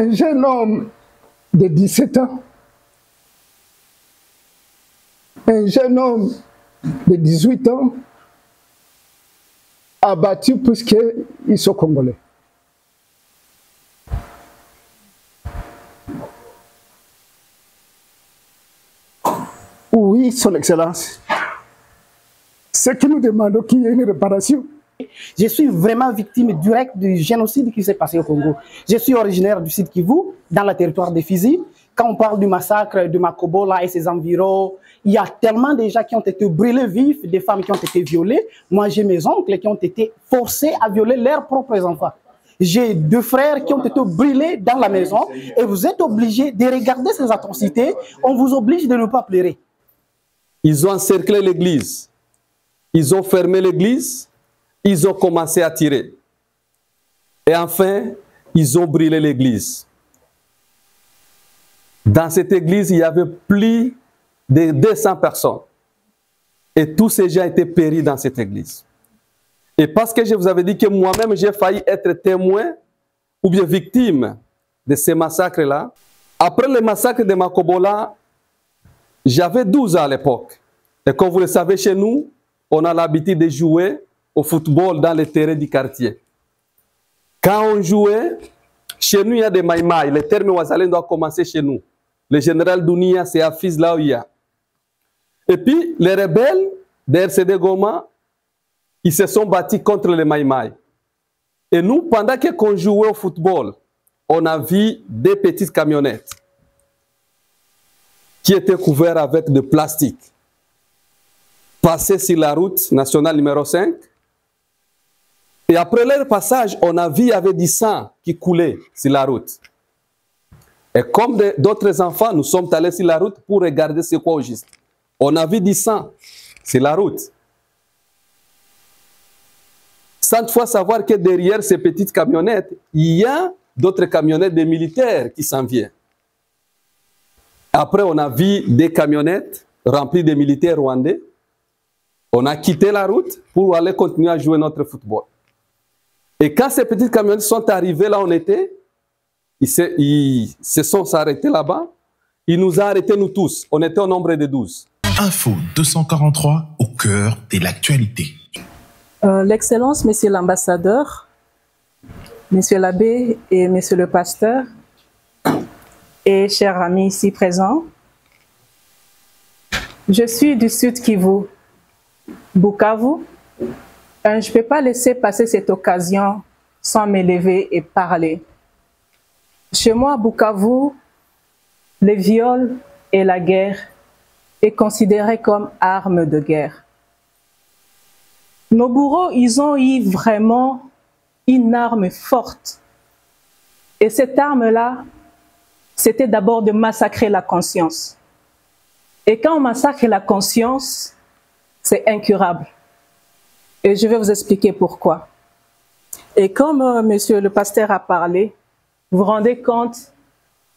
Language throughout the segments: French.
Un jeune homme de 17 ans, un jeune homme de 18 ans, abattu puisqu'ils sont congolais. Oui, Son Excellence. Ce que nous demandons, qu'il y ait une réparation. Je suis vraiment victime directe du génocide qui s'est passé au Congo. Je suis originaire du Sud Kivu, dans le territoire de Fizi. Quand on parle du massacre de Makobola et ses environs, il y a tellement de gens qui ont été brûlés vifs, des femmes qui ont été violées. Moi, j'ai mes oncles qui ont été forcés à violer leurs propres enfants. J'ai 2 frères qui ont été brûlés dans la maison et vous êtes obligés de regarder ces atrocités. On vous oblige de ne pas pleurer. Ils ont encerclé l'église. Ils ont fermé l'église. Ils ont commencé à tirer. Et enfin, ils ont brûlé l'église. Dans cette église, il y avait plus de 200 personnes. Et tous ces gens étaient péris dans cette église. Et parce que je vous avais dit que moi-même, j'ai failli être témoin ou bien victime de ces massacres-là. Après le massacre de Makobola, j'avais 12 ans à l'époque. Et comme vous le savez, chez nous, on a l'habitude de jouer au football dans les terrains du quartier. Quand on jouait, chez nous, il y a des maïmaï. Le terme Ouazalène doit commencer chez nous. Le général Dounia, c'est à Fiz Laouia. Et puis, les rebelles de RCD Goma, ils se sont battus contre les maïmaï. Et nous, pendant qu'on jouait au football, on a vu des petites camionnettes qui étaient couvertes avec de plastique passer sur la route nationale numéro 5. Et après leur passage, on a vu qu'il y avait du sang qui coulait sur la route. Et comme d'autres enfants, nous sommes allés sur la route pour regarder c'est quoi au juste. On a vu du sang sur la route. Sans toutefois savoir que derrière ces petites camionnettes, il y a d'autres camionnettes de militaires qui s'en viennent. Après, on a vu des camionnettes remplies de militaires rwandais. On a quitté la route pour aller continuer à jouer notre football. Et quand ces petites camionnettes sont arrivées là où on était, ils se sont arrêtés là-bas. Ils nous ont arrêtés, nous tous. On était au nombre de 12. Info 243 au cœur de l'actualité. L'Excellence, Monsieur l'ambassadeur, Monsieur l'abbé et Monsieur le pasteur, et chers amis ici présents, je suis du Sud Kivu, Bukavu. Je ne peux pas laisser passer cette occasion sans m'élever et parler. Chez moi, à Bukavu, les viols et la guerre est considérée comme arme de guerre. Nos bourreaux, ils ont eu vraiment une arme forte. Et cette arme-là, c'était d'abord de massacrer la conscience. Et quand on massacre la conscience, c'est incurable. Et je vais vous expliquer pourquoi. Et comme monsieur le pasteur a parlé, vous vous rendez compte,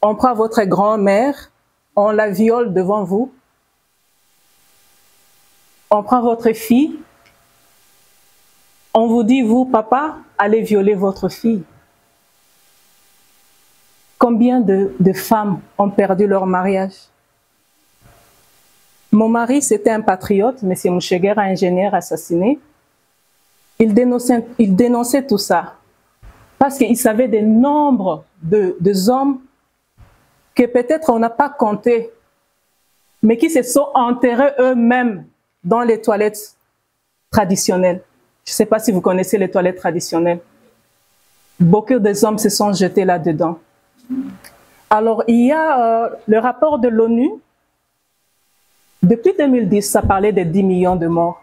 on prend votre grand-mère, on la viole devant vous. On prend votre fille, on vous dit, vous, papa, allez violer votre fille. Combien de femmes ont perdu leur mariage? Mon mari, c'était un patriote, M. Moucheguera, ingénieur assassiné. Il dénonçait tout ça parce qu'il savait des nombres de hommes que peut-être on n'a pas compté, mais qui se sont enterrés eux-mêmes dans les toilettes traditionnelles. Je ne sais pas si vous connaissez les toilettes traditionnelles. Beaucoup des hommes se sont jetés là-dedans. Alors, il y a le rapport de l'ONU. Depuis 2010, ça parlait de 10 millions de morts.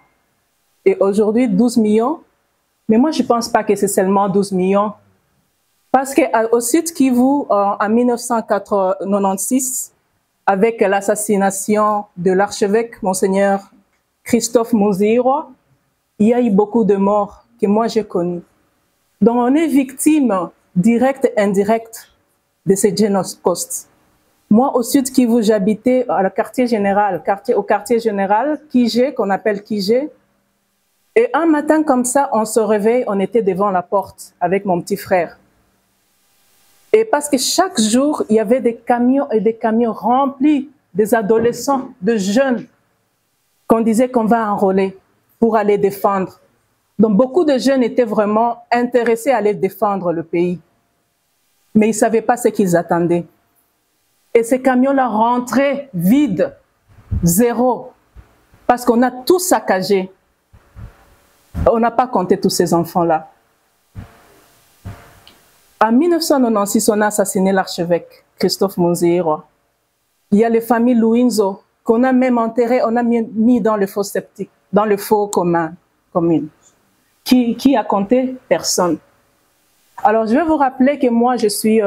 Et aujourd'hui, 12 millions. Mais moi, je ne pense pas que c'est seulement 12 millions. Parce qu'au Sud Kivu, en 1996, avec l'assassination de l'archevêque, Monseigneur Christophe Muziro, il y a eu beaucoup de morts que moi j'ai connues. Donc on est victime directe et indirecte de ces génocides. Moi au Sud Kivu, j'habitais au quartier général, Kijé, qu'on appelle Kijé. Et un matin comme ça, on se réveille, on était devant la porte avec mon petit frère. Et parce que chaque jour, il y avait des camions et des camions remplis des adolescents, de jeunes, qu'on disait qu'on va enrôler pour aller défendre. Donc beaucoup de jeunes étaient vraiment intéressés à aller défendre le pays. Mais ils ne savaient pas ce qu'ils attendaient. Et ces camions-là rentraient vides, zéro, parce qu'on a tout saccagé. On n'a pas compté tous ces enfants-là. En 1996, on a assassiné l'archevêque Christophe Monziro. Il y a les familles Luinzo qu'on a même enterrées, on a mis dans le faux septique, dans le faux commune. Qui a compté? Personne. Alors, je vais vous rappeler que moi, je suis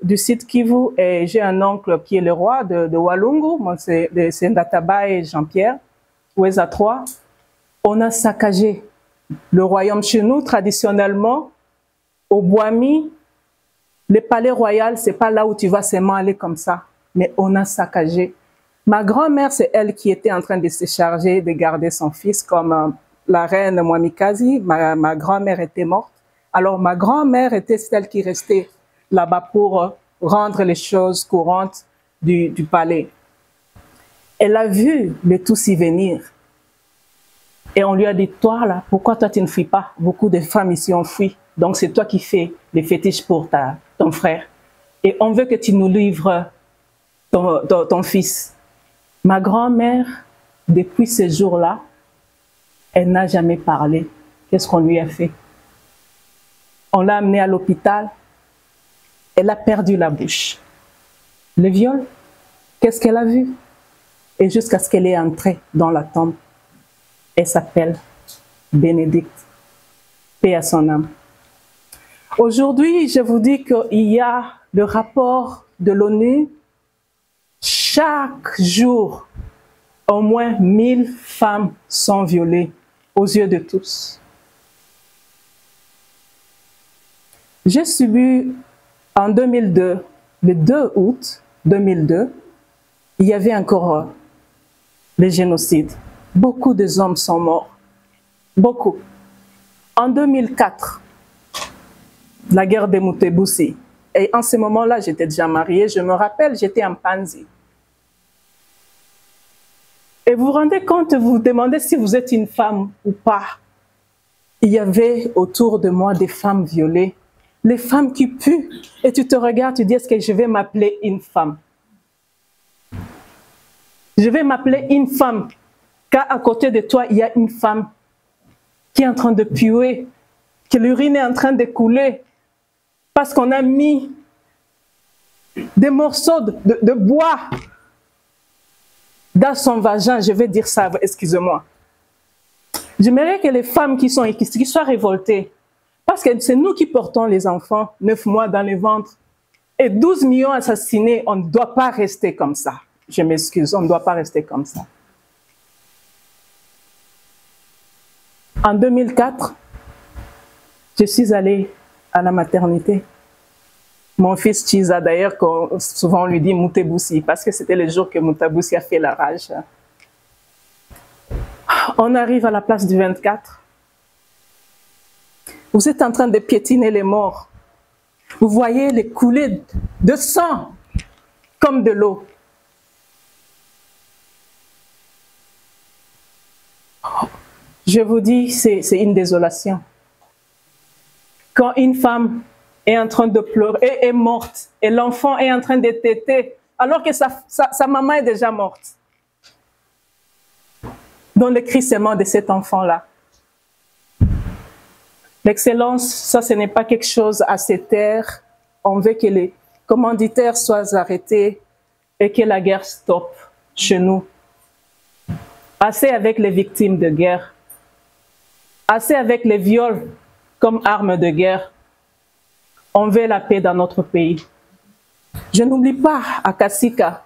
du site Kivu et j'ai un oncle qui est le roi de Walungu. Moi, c'est Ndataba et Jean-Pierre, Oueza 3. On a saccagé le royaume chez nous, traditionnellement, au Boami. Le palais royal, c'est pas là où tu vas seulement aller comme ça. Mais on a saccagé. Ma grand-mère, c'est elle qui était en train de se charger de garder son fils comme la reine Mwamikazi. Ma grand-mère était morte. Alors, ma grand-mère était celle qui restait là-bas pour rendre les choses courantes du palais. Elle a vu le Tutsi venir. Et on lui a dit, toi là, pourquoi toi tu ne fuis pas? Beaucoup de femmes ici ont fui. Donc, c'est toi qui fais les fétiches pour ton frère. Et on veut que tu nous livres ton fils. Ma grand-mère, depuis ce jour-là, elle n'a jamais parlé. Qu'est-ce qu'on lui a fait? On l'a amenée à l'hôpital. Elle a perdu la bouche. Le viol, qu'est-ce qu'elle a vu? Et jusqu'à ce qu'elle est entrée dans la tombe. Elle s'appelle Bénédicte. Paix à son âme. Aujourd'hui, je vous dis qu'il y a le rapport de l'ONU. Chaque jour, au moins 1000 femmes sont violées aux yeux de tous. J'ai subi en 2002, le 2 août 2002, il y avait encore le génocide. Beaucoup de hommes sont morts. Beaucoup. En 2004, la guerre de Mutebussi. Et en ce moment-là, j'étais déjà mariée. Je me rappelle, j'étais en Panzi. Et vous vous rendez compte, vous vous demandez si vous êtes une femme ou pas. Il y avait autour de moi des femmes violées. Les femmes qui puent. Et tu te regardes, tu dis, est-ce que je vais m'appeler une femme? Je vais m'appeler une femme. Car à côté de toi, il y a une femme qui est en train de puer, que l'urine est en train de couler, parce qu'on a mis des morceaux de bois dans son vagin. Je vais dire ça, excusez-moi. J'aimerais que les femmes qui sont ici, qui soient révoltées, parce que c'est nous qui portons les enfants, 9 mois dans les ventres, et 12 millions assassinés. On ne doit pas rester comme ça. Je m'excuse, on ne doit pas rester comme ça. En 2004, je suis allée à la maternité. Mon fils Chiza, d'ailleurs, souvent on lui dit Mutebussi, parce que c'était le jour que Mutebussi a fait la rage. On arrive à la place du 24. Vous êtes en train de piétiner les morts. Vous voyez les coulées de sang comme de l'eau. Je vous dis, c'est une désolation. Quand une femme est en train de pleurer, est morte, et l'enfant est en train de téter, alors que sa maman est déjà morte. Dans le crissement de cet enfant-là. L'excellence, ça, ce n'est pas quelque chose à se taire. On veut que les commanditaires soient arrêtés et que la guerre stoppe chez nous. Assez avec les victimes de guerre. Assez avec les viols comme arme de guerre. On veut la paix dans notre pays. Je n'oublie pas à Kassika.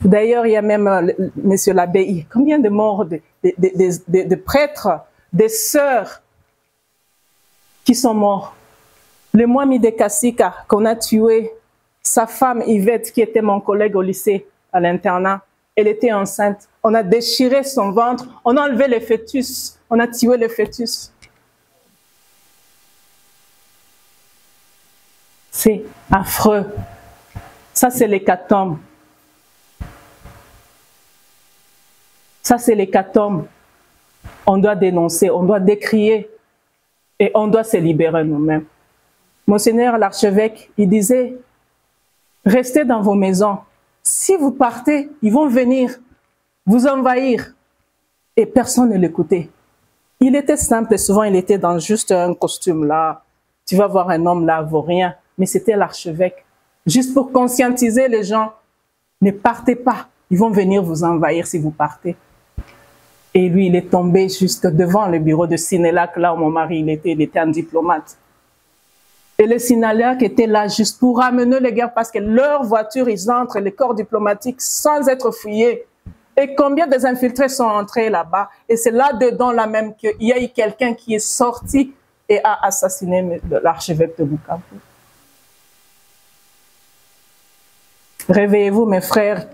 D'ailleurs, il y a même monsieur l'abbé. Combien de morts de prêtres, des sœurs qui sont morts. Le Mwami de Kassika qu'on a tué, sa femme Yvette, qui était mon collègue au lycée, à l'internat, elle était enceinte. On a déchiré son ventre, on a enlevé le fœtus, on a tué le fœtus. C'est affreux. Ça, c'est l'hécatombe. Ça, c'est l'hécatombe. On doit dénoncer, on doit décrier et on doit se libérer nous-mêmes. Monseigneur l'archevêque, il disait, restez dans vos maisons. Si vous partez, ils vont venir vous envahir. Et personne ne l'écoutait. Il était simple et souvent il était dans juste un costume là. Tu vas voir un homme là, vaut rien. Mais c'était l'archevêque. Juste pour conscientiser les gens, ne partez pas. Ils vont venir vous envahir si vous partez. Et lui, il est tombé juste devant le bureau de Sinelac, là où mon mari il était un diplomate. Et les Sinelac étaient là juste pour ramener les guerres parce que leurs voitures, ils entrent, les corps diplomatiques, sans être fouillés. Et combien des infiltrés sont entrés là-bas? Et c'est là-dedans, là même, qu'il y a eu quelqu'un qui est sorti et a assassiné l'archevêque de Bukavu. Réveillez-vous, mes frères.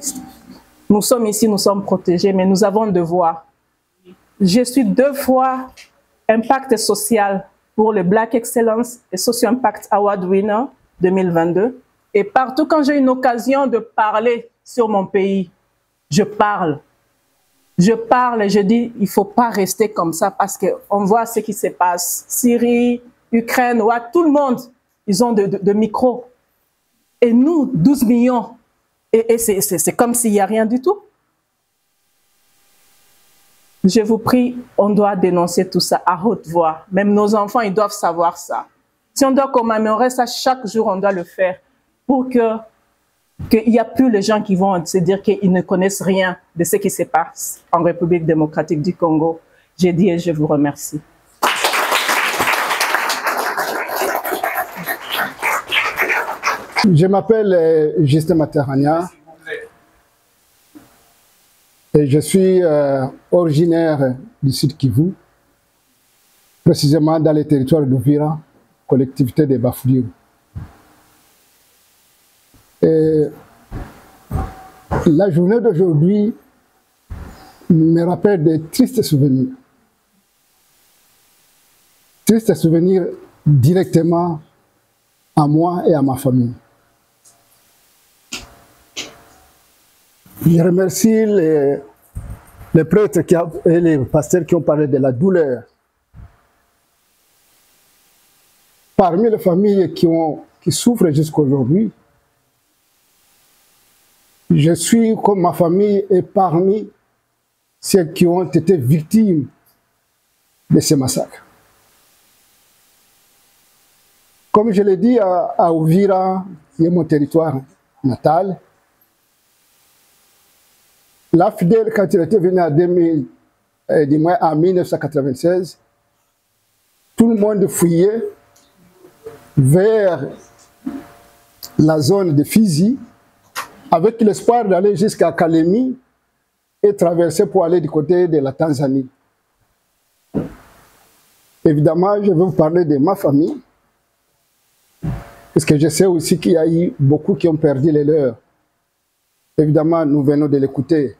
Nous sommes ici, nous sommes protégés, mais nous avons un devoir. Je suis 2 fois impact social pour le Black Excellence et Socio Impact Award Winner 2022. Et partout quand j'ai une occasion de parler sur mon pays, je parle. Je parle et je dis, il ne faut pas rester comme ça parce qu'on voit ce qui se passe. Syrie, Ukraine, ouais, tout le monde, ils ont de micros. Et nous, 12 millions. Et c'est comme s'il n'y a rien du tout. Je vous prie, on doit dénoncer tout ça à haute voix. Même nos enfants, ils doivent savoir ça. Si on doit commémorer ça chaque jour, on doit le faire pour qu'il n'y a plus les gens qui vont se dire qu'ils ne connaissent rien de ce qui se passe en République démocratique du Congo. J'ai dit et je vous remercie. Je m'appelle Justin Materania et je suis originaire du Sud Kivu, précisément dans les territoires d'Uvira, collectivité de Bafouliru. La journée d'aujourd'hui me rappelle de tristes souvenirs. Tristes souvenirs directement à moi et à ma famille. Je remercie les prêtres et les pasteurs qui ont parlé de la douleur. Parmi les familles qui souffrent jusqu'à aujourd'hui, je suis, comme ma famille, et parmi ceux qui ont été victimes de ces massacres. Comme je l'ai dit à Uvira, qui est mon territoire natal, l'AFDEL, quand il était venu en 1996, tout le monde fouillait vers la zone de Fizi avec l'espoir d'aller jusqu'à Kalemi et traverser pour aller du côté de la Tanzanie. Évidemment, je vais vous parler de ma famille, parce que je sais aussi qu'il y a eu beaucoup qui ont perdu les leurs. Évidemment, nous venons de l'écouter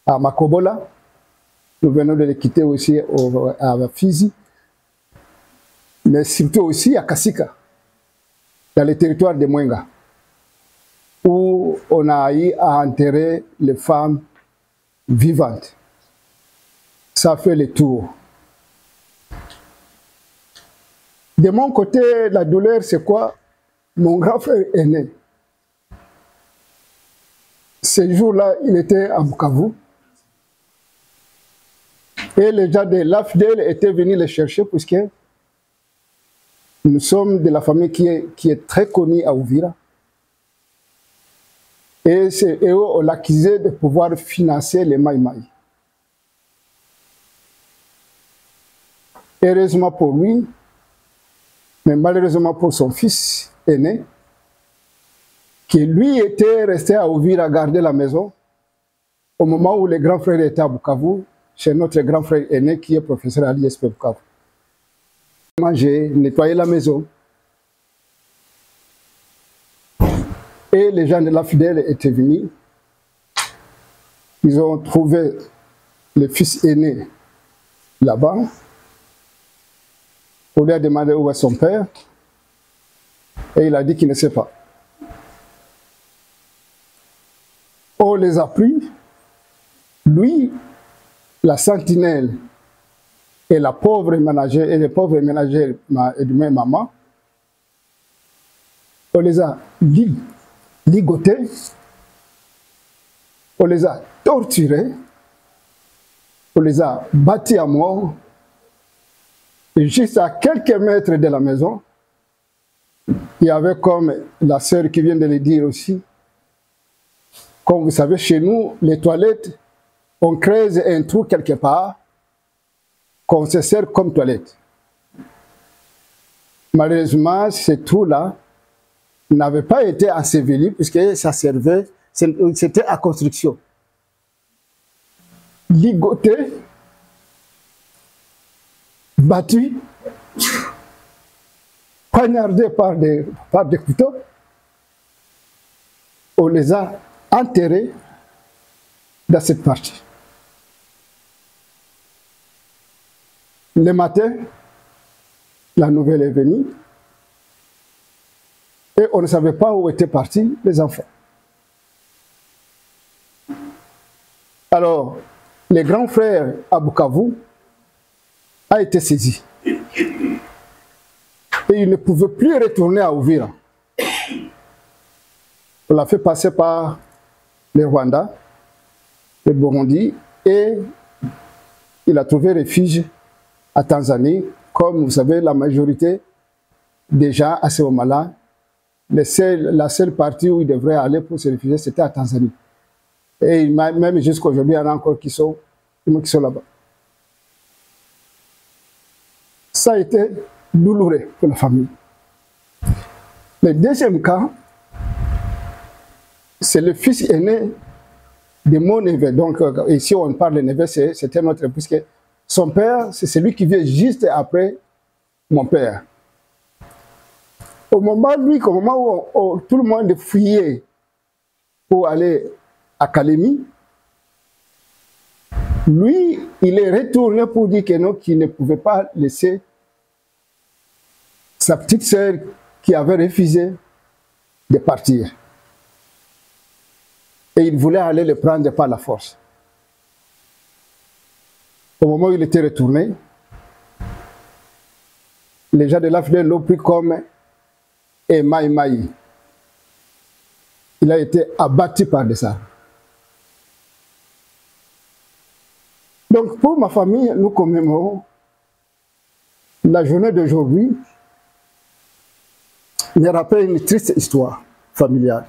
à Makobola, nous venons de l'écouter aussi à Fizi, mais surtout aussi à Kasika, dans le territoire de Mwenga, où on a eu à enterrer les femmes vivantes. Ça fait le tour. De mon côté, la douleur, c'est quoi? Mon grand frère aîné. Ce jour-là, il était à Bukavu. Et les gens de l'AFDEL étaient venus le chercher puisque nous sommes de la famille qui est très connue à Uvira. Et eux, on l'accusait de pouvoir financer les Maïmaï. Heureusement pour lui, mais malheureusement pour son fils aîné, qui lui était resté à Uvira à garder la maison, au moment où le grand frère était à Bukavu, chez notre grand frère aîné qui est professeur à l'ISP Bukavu. J'ai nettoyé la maison. Et les gens de l'AFDEL étaient venus. Ils ont trouvé le fils aîné là-bas. On lui a demandé où est son père. Et il a dit qu'il ne sait pas. On les a pris. Lui, la sentinelle et la pauvre ménagère, et les pauvres ménagères et de ma maman, on les a ligotés, on les a torturés, on les a battus à mort. Et juste à quelques mètres de la maison, il y avait, comme la sœur qui vient de le dire aussi, comme vous savez, chez nous, les toilettes, on creuse un trou quelque part, qu'on se sert comme toilette. Malheureusement, ce trou-là n'avait pas été enseveli puisque ça servait, c'était à construction. Ligoté, battu, poignardé par des couteaux, on les a enterrés dans cette partie. Le matin, la nouvelle est venue et on ne savait pas où étaient partis les enfants. Alors, le grand frère à Bukavu a été saisi. Et il ne pouvait plus retourner à Uvira. On l'a fait passer par le Rwanda, le Burundi, et il a trouvé refuge à Tanzanie. Comme vous savez, la majorité des gens à ce moment-là, la seule partie où ils devraient aller pour se réfugier, c'était à Tanzanie. Et même jusqu'à aujourd'hui, il y en a encore qui sont là-bas. Ça a été douloureux pour la famille. Le deuxième cas, c'est le fils aîné de mon neveu. Donc, ici, on parle de neveu, c'était notre, puisque son père, c'est celui qui vient juste après mon père. Au moment où tout le monde fuyait pour aller à Kalemi, lui, il est retourné pour dire que non, qu'il ne pouvait pas laisser sa petite sœur qui avait refusé de partir. Et il voulait aller le prendre par la force. Au moment où il était retourné, les gens de l'Afrique l'ont pris comme un maï-maï. Il a été abattu par des armes. Donc pour ma famille, nous commémorons la journée d'aujourd'hui. Il me rappelle une triste histoire familiale.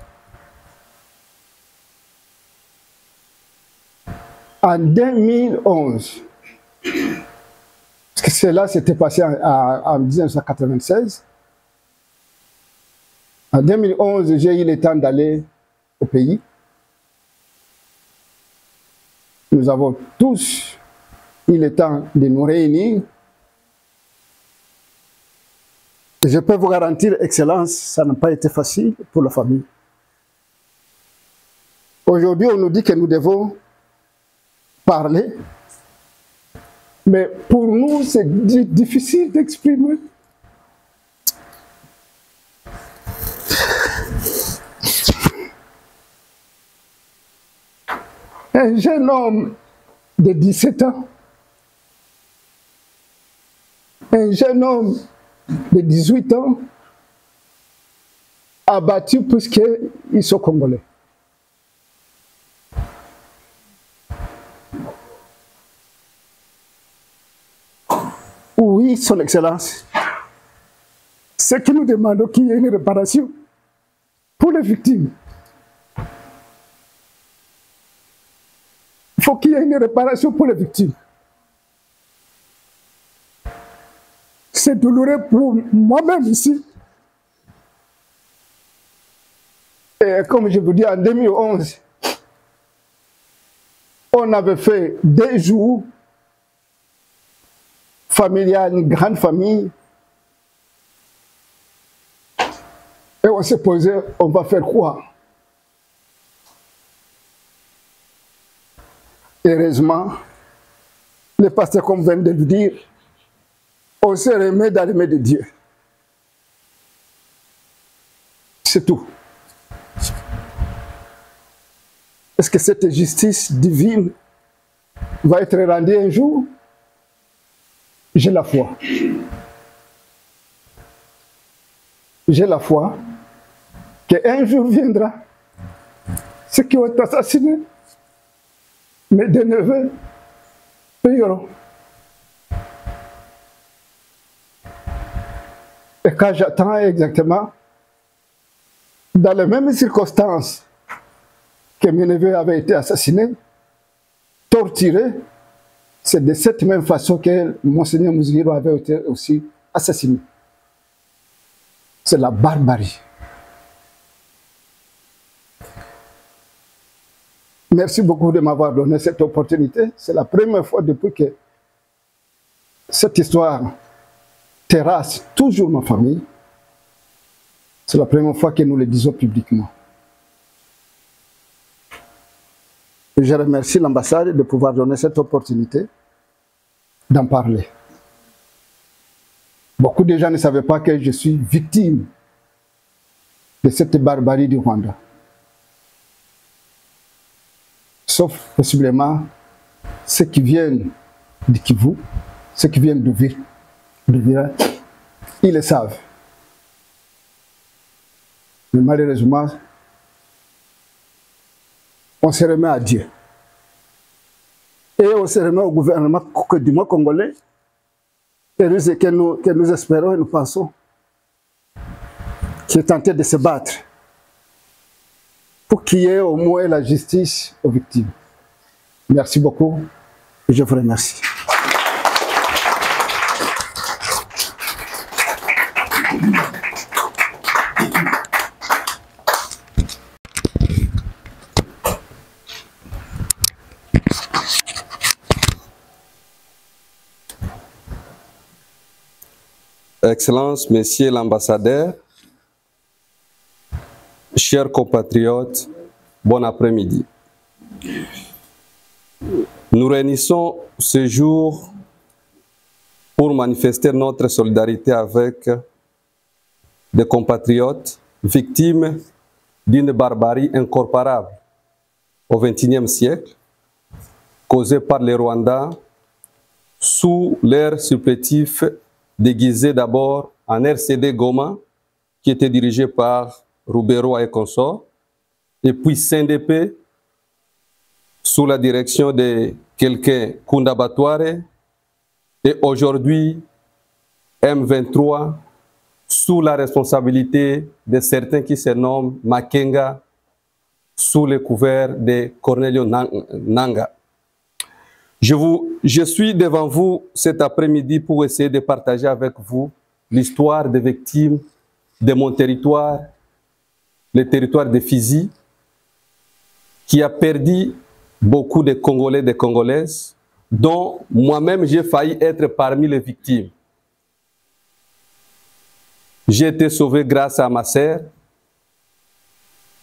En 2011, parce que cela s'était passé en 1996, en 2011, j'ai eu le temps d'aller au pays. Nous avons tous eu le temps de nous réunir. Et je peux vous garantir, Excellence, ça n'a pas été facile pour la famille. Aujourd'hui, on nous dit que nous devons parler, mais pour nous, c'est difficile d'exprimer. Un jeune homme de 17 ans, un jeune homme de 18 ans, abattu puisqu'ils sont congolais. Oui, Son Excellence, ce que nous demandons, qu'il y ait une réparation pour les victimes. Il faut qu'il y ait une réparation pour les victimes. C'est douloureux pour moi-même ici. Et comme je vous dis, en 2011, on avait fait 2 jours familial, une grande famille. Et on s'est posé, on va faire quoi? Heureusement, le pasteur, comme vient de le dire, on se remet dans les mains de Dieu. C'est tout. Est-ce que cette justice divine va être rendue un jour? J'ai la foi. J'ai la foi qu'un jour viendra. Ceux qui ont été assassinés, mes deux neveux, payeront. Et quand j'attends exactement, dans les mêmes circonstances que mes neveux avaient été assassinés, torturés, c'est de cette même façon que Monseigneur Muzigiro avait été aussi assassiné. C'est la barbarie. Merci beaucoup de m'avoir donné cette opportunité. C'est la première fois depuis que cette histoire terrasse toujours ma famille. C'est la première fois que nous le disons publiquement. Et je remercie l'ambassade de pouvoir donner cette opportunité d'en parler. Beaucoup de gens ne savaient pas que je suis victime de cette barbarie du Rwanda. Sauf possiblement ceux qui viennent de Kivu, ceux qui viennent d'Uvira, ils le savent. Mais malheureusement, on se remet à Dieu. Et on se remet au gouvernement du moins congolais, que nous espérons et nous pensons, qui est tenté de se battre pour qu'il y ait au moins la justice aux victimes. Merci beaucoup et je vous remercie. Excellences, Messieurs l'ambassadeur, chers compatriotes, bon après-midi. Nous réunissons ce jour pour manifester notre solidarité avec des compatriotes victimes d'une barbarie incomparable au XXIe siècle, causée par les Rwandais sous leur supplétif déguisé d'abord en RCD Goma, qui était dirigé par Rubero et consorts, et puis CNDP, sous la direction de quelqu'un Kunda Batware, et aujourd'hui M23, sous la responsabilité de certains qui se nomment Makenga, sous le couvert de Cornelio Nanga. Je suis devant vous cet après-midi pour essayer de partager avec vous l'histoire des victimes de mon territoire, le territoire de Fizi, qui a perdu beaucoup de Congolais et de Congolaises, dont moi-même j'ai failli être parmi les victimes. J'ai été sauvé grâce à ma sœur,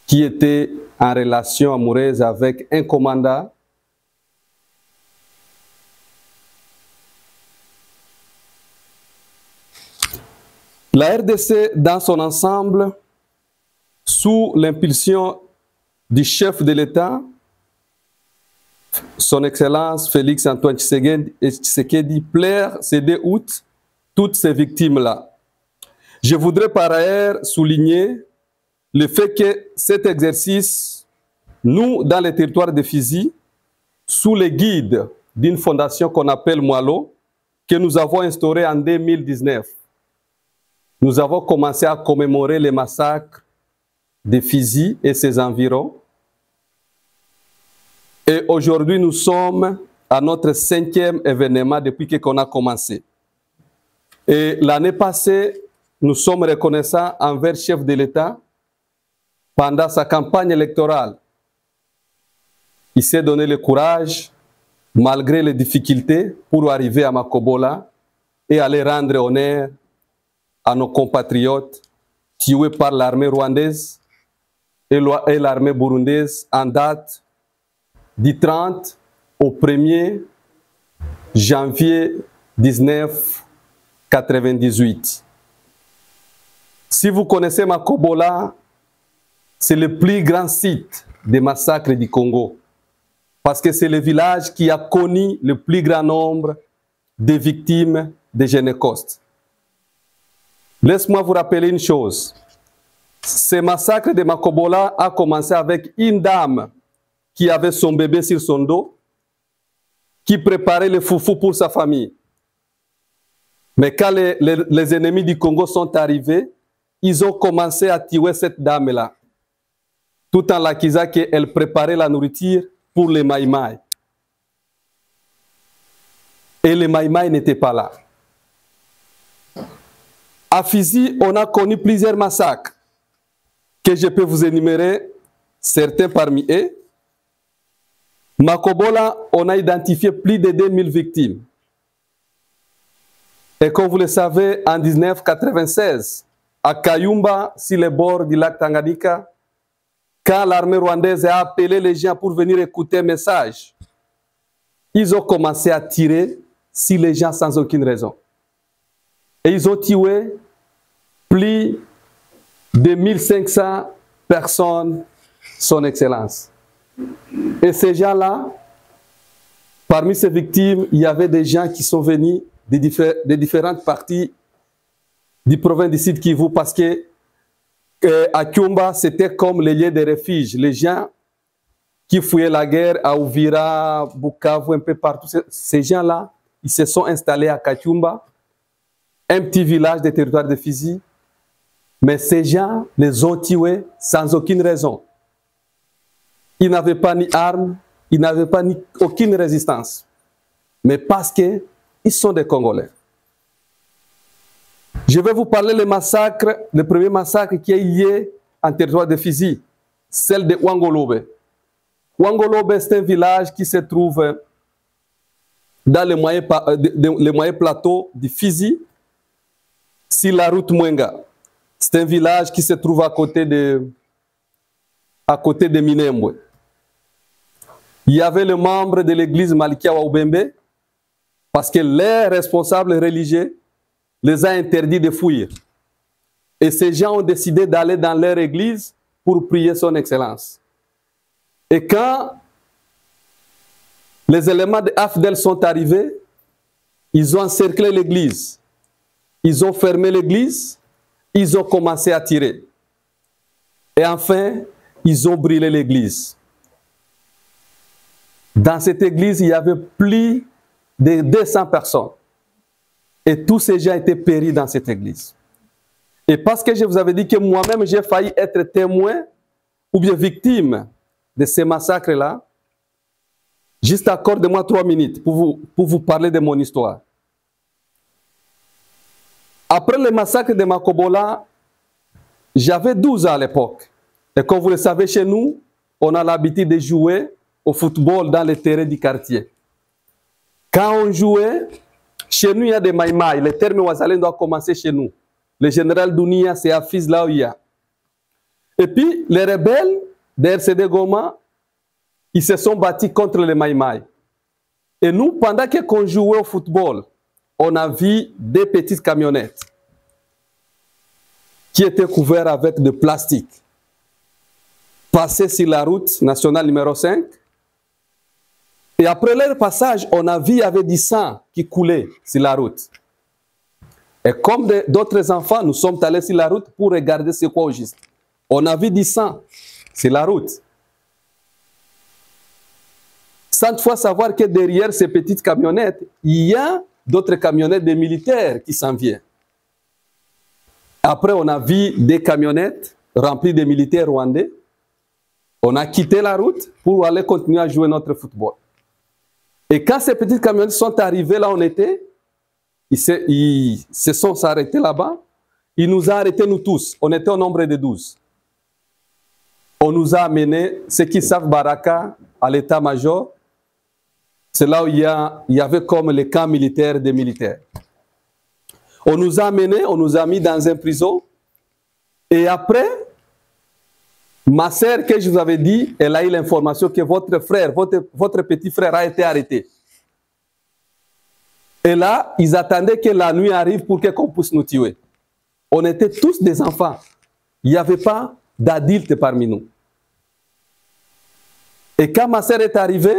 qui était en relation amoureuse avec un commandant La RDC, dans son ensemble, sous l'impulsion du chef de l'État, son Excellence Félix Antoine Tshisekedi, plaire céder août toutes ces victimes-là. Je voudrais par ailleurs souligner le fait que cet exercice, nous, dans les territoires de Fizi, sous le guide d'une fondation qu'on appelle Moalo, que nous avons instaurée en 2019, nous avons commencé à commémorer les massacres de Fizi et ses environs. Et aujourd'hui, nous sommes à notre 5e événement depuis qu'on a commencé. Et l'année passée, nous sommes reconnaissants envers le chef de l'État pendant sa campagne électorale. Il s'est donné le courage, malgré les difficultés, pour arriver à Makobola et aller rendre honneur à nos compatriotes tués par l'armée rwandaise et l'armée burundaise en date du 30 au 1er janvier 1998. Si vous connaissez Makobola, c'est le plus grand site des massacres du Congo. Parce que c'est le village qui a connu le plus grand nombre de victimes de Genève-Coste. Laisse-moi vous rappeler une chose. Ce massacre de Makobola a commencé avec une dame qui avait son bébé sur son dos, qui préparait le foufou pour sa famille. Mais quand les ennemis du Congo sont arrivés, ils ont commencé à tuer cette dame-là, tout en l'accusant qu'elle préparait la nourriture pour les Maïmaï. Et les Maïmaï n'étaient pas là. À Fizi, on a connu plusieurs massacres, que je peux vous énumérer certains parmi eux. Makobola, on a identifié plus de 2000 victimes. Et comme vous le savez, en 1996, à Kayumba, sur les bords du lac Tanganyika, quand l'armée rwandaise a appelé les gens pour venir écouter un message, ils ont commencé à tirer sur les gens sans aucune raison. Et ils ont tué plus de 1500 personnes, son Excellence. Et ces gens-là, parmi ces victimes, il y avait des gens qui sont venus de différentes parties du province du Sud Kivu, parce que à Kiumba, c'était comme les lieux de refuge. Les gens qui fouillaient la guerre à Uvira, Bukavu, un peu partout, ces gens-là, ils se sont installés à Kakiumba, un petit village des territoires de Fizi. Mais ces gens les ont tués sans aucune raison. Ils n'avaient pas ni armes, ils n'avaient pas ni aucune résistance. Mais parce qu'ils sont des Congolais. Je vais vous parler le premier massacre qui est lié en territoire de Fizi, celle de Wangolobe. Wangolobe, c'est un village qui se trouve dans les moyens plateaux de Fizi, sur la route Mwenga. C'est un village qui se trouve à côté de Minembwe. Il y avait le membre de l'église Malikia Waubembe, parce que les responsables religieux les a interdits de fuir. Et ces gens ont décidé d'aller dans leur église pour prier son Excellence. Et quand les éléments de AFDEL sont arrivés, ils ont encerclé l'église. Ils ont fermé l'église, ils ont commencé à tirer. Et enfin, ils ont brûlé l'église. Dans cette église, il y avait plus de 200 personnes. Et tous ces gens étaient péris dans cette église. Et parce que je vous avais dit que moi-même, j'ai failli être témoin ou bien victime de ces massacres-là, juste accordez-moi 3 minutes pour vous parler de mon histoire. Après le massacre de Makobola, j'avais 12 ans à l'époque. Et comme vous le savez, chez nous, on a l'habitude de jouer au football dans les terrains du quartier. Quand on jouait, chez nous, il y a des maïmaï. Le terme Ouazalène doit commencer chez nous. Le général Dounia, c'est à Fiz, là où il y a. Et puis, les rebelles de RCD Goma, ils se sont battus contre les maïmaï. Et nous, pendant qu'on jouait au football, on a vu des petites camionnettes qui étaient couvertes avec de plastique passer sur la route nationale numéro 5. Et après leur passage, on a vu qu'il y avait du sang qui coulait sur la route. Et comme d'autres enfants, nous sommes allés sur la route pour regarder c'est quoi au juste. On a vu du sang sur la route. Sans toutefois savoir que derrière ces petites camionnettes, il y a d'autres camionnettes de militaires qui s'en viennent. Après, on a vu des camionnettes remplies de militaires rwandais. On a quitté la route pour aller continuer à jouer notre football. Et quand ces petites camionnettes sont arrivées là où on était, ils se sont arrêtés là-bas. Ils nous ont arrêtés, nous tous. On était au nombre de 12. On nous a amenés, ceux qui savent Baraka, à l'état-major. C'est là où il y avait comme les camps militaires des militaires. On nous a amenés, on nous a mis dans un prison. Et après, ma sœur, que je vous avais dit, elle a eu l'information que votre frère, votre petit frère a été arrêté. Et là, ils attendaient que la nuit arrive pour qu'on puisse nous tuer. On était tous des enfants. Il n'y avait pas d'adultes parmi nous. Et quand ma sœur est arrivée,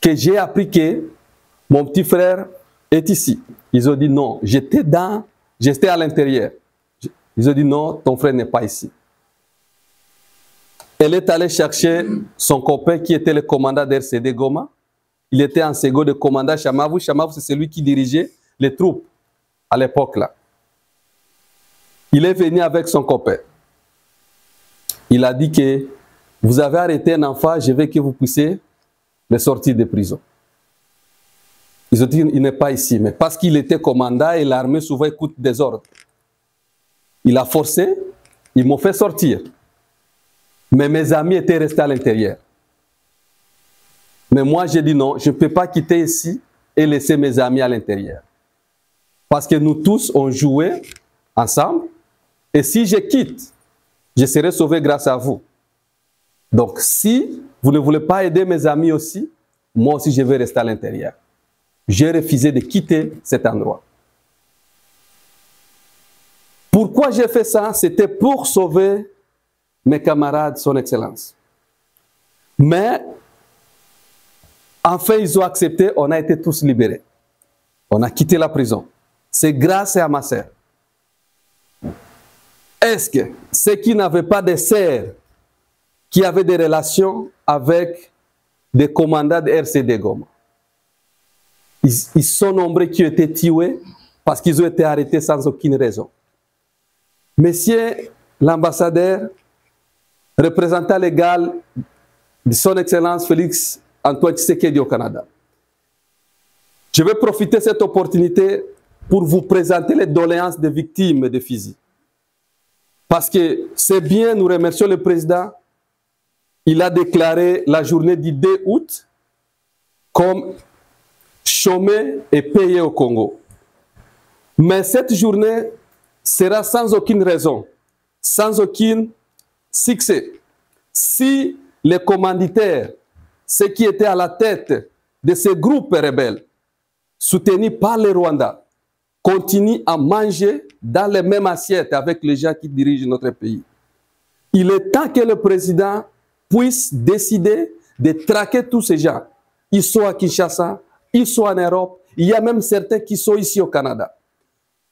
que j'ai appris que mon petit frère est ici. Ils ont dit non, j'étais à l'intérieur. Ils ont dit non, ton frère n'est pas ici. Elle est allée chercher son copain qui était le commandant d'RCD Goma. Il était en second de commandant Chamavu. Chamavu, c'est celui qui dirigeait les troupes à l'époque là. Il est venu avec son copain. Il a dit que vous avez arrêté un enfant, je veux que vous puissiez le sortir de prison. Ils ont dit il n'est pas ici, mais parce qu'il était commandant et l'armée souvent écoute des ordres. Il a forcé, ils m'ont fait sortir. Mais mes amis étaient restés à l'intérieur. Mais moi, j'ai dit non, je ne peux pas quitter ici et laisser mes amis à l'intérieur. Parce que nous tous, on jouait ensemble. Et si je quitte, je serai sauvé grâce à vous. Donc, si vous ne voulez pas aider mes amis aussi, moi aussi, je vais rester à l'intérieur. J'ai refusé de quitter cet endroit. Pourquoi j'ai fait ça? C'était pour sauver mes camarades, son excellence. Mais, enfin, ils ont accepté, on a été tous libérés. On a quitté la prison. C'est grâce à ma sœur. Est-ce que ceux qui n'avaient pas de sœurs, qui avaient des relations avec des commandants de RCD Goma, ils sont nombreux qui ont été tués parce qu'ils ont été arrêtés sans aucune raison. Monsieur l'ambassadeur, représentant légal de son excellence Félix Antoine Tshisekedi au Canada, je vais profiter de cette opportunité pour vous présenter les doléances des victimes de Fizi. Parce que c'est bien, nous remercions le président, il a déclaré la journée du 2 août comme chômée et payée au Congo. Mais cette journée sera sans aucune raison, sans aucun succès. Si les commanditaires, ceux qui étaient à la tête de ces groupes rebelles, soutenus par le Rwanda, continuent à manger dans les mêmes assiettes avec les gens qui dirigent notre pays. Il est temps que le président puisse décider de traquer tous ces gens. Ils sont à Kinshasa, ils sont en Europe, il y a même certains qui sont ici au Canada.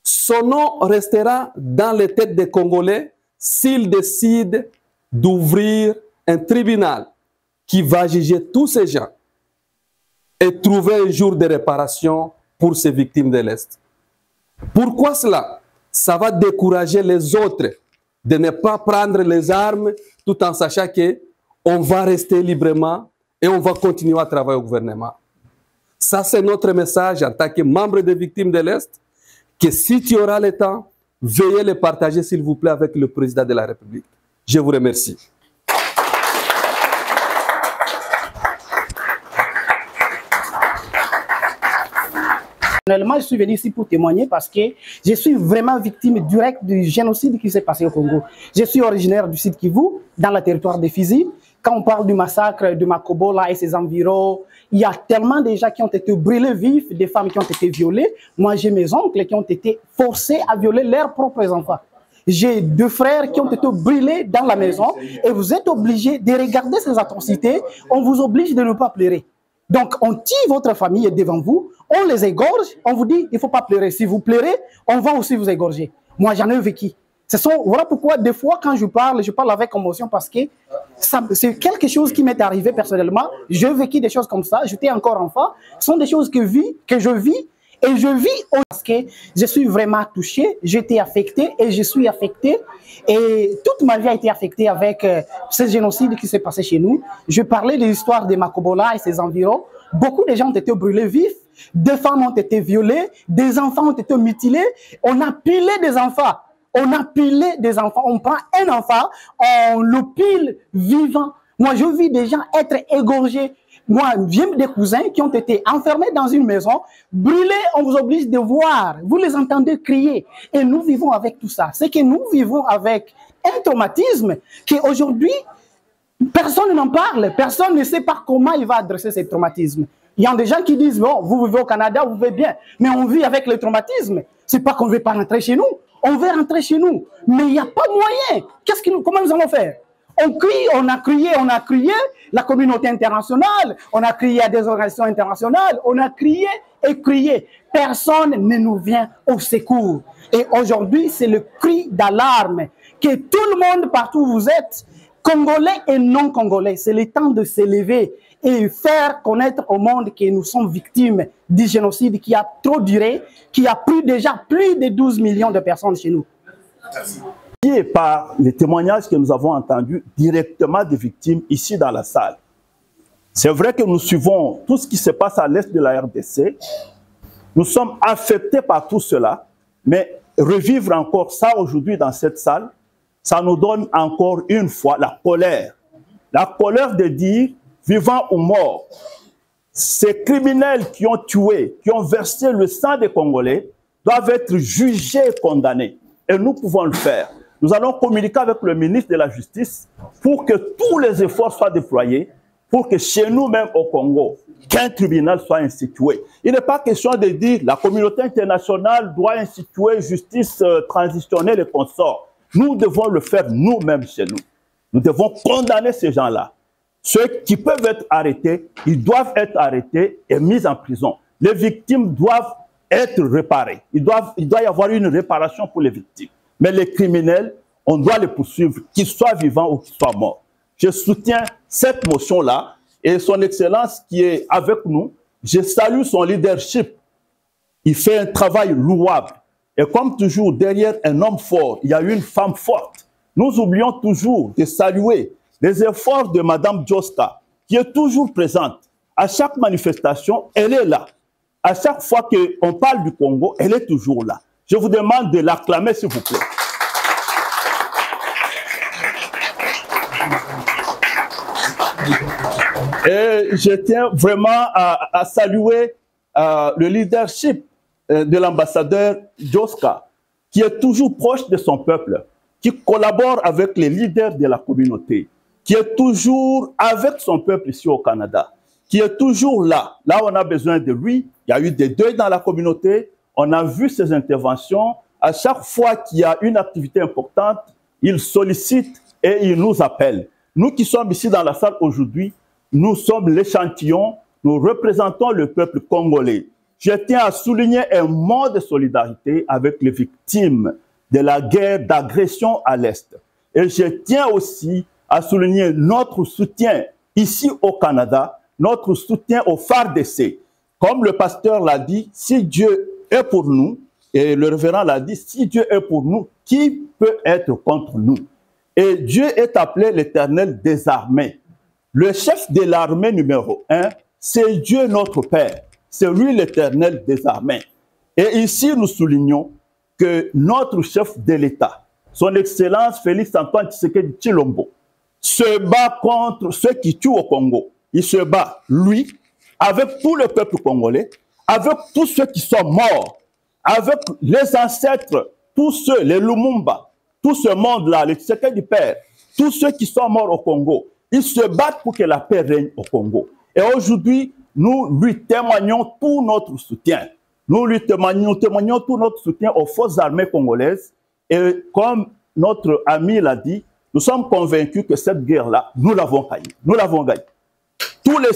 Son nom restera dans les têtes des Congolais s'il décide d'ouvrir un tribunal qui va juger tous ces gens et trouver un jour de réparation pour ces victimes de l'Est. Pourquoi cela? Ça va décourager les autres de ne pas prendre les armes tout en sachant qu'on va rester librement et on va continuer à travailler au gouvernement. Ça, c'est notre message en tant que membre des victimes de l'Est, que si tu auras le temps, veuillez le partager s'il vous plaît avec le président de la République. Je vous remercie. Personnellement, je suis venu ici pour témoigner parce que je suis vraiment victime directe du génocide qui s'est passé au Congo. Je suis originaire du Sud Kivu, dans le territoire de Fizi. Quand on parle du massacre de Makobola et ses environs, il y a tellement de gens qui ont été brûlés vifs, des femmes qui ont été violées. Moi, j'ai mes oncles qui ont été forcés à violer leurs propres enfants. J'ai 2 frères qui ont été brûlés dans la maison et vous êtes obligés de regarder ces atrocités. On vous oblige de ne pas pleurer. Donc, on tue votre famille devant vous, on les égorge, on vous dit, il ne faut pas pleurer. Si vous pleurez, on va aussi vous égorger. Moi, j'en ai vécu. Voilà pourquoi, des fois, quand je parle avec émotion parce que c'est quelque chose qui m'est arrivé personnellement. J'ai vécu des choses comme ça, j'étais encore enfant. Ce sont des choses que je vis et je vis parce que je suis vraiment touché, j'ai été affecté et je suis affecté. Et toute ma vie a été affectée avec ce génocide qui s'est passé chez nous. Je parlais de l'histoire de Makobola et ses environs. Beaucoup de gens ont été brûlés vifs, des femmes ont été violées, des enfants ont été mutilés. On a pilé des enfants. On a pilé des enfants. On prend un enfant, on le pile vivant. Moi, je vis des gens être égorgés. Moi, j'ai des cousins qui ont été enfermés dans une maison, brûlés, on vous oblige de voir. Vous les entendez crier. Et nous vivons avec tout ça. C'est que nous vivons avec un traumatisme qu'aujourd'hui, personne n'en parle. Personne ne sait pas comment il va adresser ces traumatismes. Il y a des gens qui disent, bon, vous vivez au Canada, vous vivez bien. Mais on vit avec le traumatisme. C'est pas qu'on ne veut pas rentrer chez nous. on veut rentrer chez nous. Mais il n'y a pas moyen. Comment nous allons faire? On crie, on a crié, la communauté internationale, on a crié à des organisations internationales, on a crié et crié. Personne ne nous vient au secours. Et aujourd'hui, c'est le cri d'alarme que tout le monde, partout où vous êtes, Congolais et non Congolais, c'est le temps de s'élever et faire connaître au monde que nous sommes victimes du génocide qui a trop duré, qui a pris déjà plus de 12 millions de personnes chez nous. Merci. Et par les témoignages que nous avons entendus directement des victimes ici dans la salle. C'est vrai que nous suivons tout ce qui se passe à l'est de la RDC. Nous sommes affectés par tout cela, mais revivre encore ça aujourd'hui dans cette salle, ça nous donne encore une fois la colère. La colère de dire, vivant ou mort, ces criminels qui ont tué, qui ont versé le sang des Congolais, doivent être jugés et condamnés. Et nous pouvons le faire. Nous allons communiquer avec le ministre de la Justice pour que tous les efforts soient déployés, pour que chez nous-mêmes au Congo, qu'un tribunal soit institué. Il n'est pas question de dire la communauté internationale doit instituer justice transitionnelle et consorts. Nous devons le faire nous-mêmes chez nous. Nous devons condamner ces gens-là. Ceux qui peuvent être arrêtés, ils doivent être arrêtés et mis en prison. Les victimes doivent être réparées. Il doit y avoir une réparation pour les victimes. Mais les criminels, on doit les poursuivre, qu'ils soient vivants ou qu'ils soient morts. Je soutiens cette motion-là et son Excellence qui est avec nous, je salue son leadership. Il fait un travail louable. Et comme toujours, derrière un homme fort, il y a une femme forte. Nous oublions toujours de saluer les efforts de Mme Joska, qui est toujours présente. À chaque manifestation, elle est là. À chaque fois qu'on parle du Congo, elle est toujours là. Je vous demande de l'acclamer, s'il vous plaît. Et je tiens vraiment à saluer le leadership de l'ambassadeur Joska, qui est toujours proche de son peuple, qui collabore avec les leaders de la communauté, qui est toujours avec son peuple ici au Canada, qui est toujours là. Là où on a besoin de lui, il y a eu des deuils dans la communauté, on a vu ses interventions. À chaque fois qu'il y a une activité importante, il sollicite et il nous appelle. Nous qui sommes ici dans la salle aujourd'hui, nous sommes l'échantillon, nous représentons le peuple congolais. Je tiens à souligner un mot de solidarité avec les victimes de la guerre d'agression à l'Est. Et je tiens aussi à souligner notre soutien ici au Canada, notre soutien au FARDC. Comme le pasteur l'a dit, si Dieu est pour nous, et le révérend l'a dit, si Dieu est pour nous, qui peut être contre nous? Et Dieu est appelé l'Éternel des armées. Le chef de l'armée numéro 1, c'est Dieu notre Père. C'est lui l'Éternel des armées. Et ici, nous soulignons que notre chef de l'État, son Excellence Félix-Antoine Tshisekedi Tshilombo, se bat contre ceux qui tuent au Congo. Il se bat, lui, avec tout le peuple congolais, avec tous ceux qui sont morts, avec les ancêtres, tous ceux, les Lumumba, tout ce monde-là, les Tshisekedi du Père, tous ceux qui sont morts au Congo, ils se battent pour que la paix règne au Congo. Et aujourd'hui, nous lui témoignons tout notre soutien. Nous lui témoignons tout notre soutien aux forces armées congolaises. Et comme notre ami l'a dit, nous sommes convaincus que cette guerre-là, nous l'avons gagnée. Nous l'avons gagnée. Tous les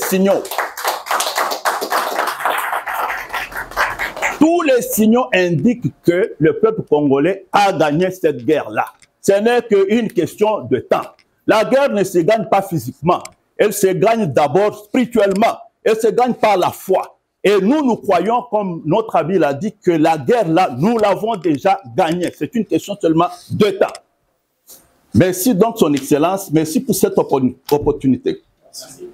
signaux indiquent que le peuple congolais a gagné cette guerre-là. Ce n'est qu'une question de temps. La guerre ne se gagne pas physiquement. Elle se gagne d'abord spirituellement. Elle se gagne par la foi. Et nous, nous croyons, comme notre ami l'a dit, que la guerre-là, nous l'avons déjà gagnée. C'est une question seulement de temps. Merci donc, Son Excellence. Merci pour cette opportunité. Merci.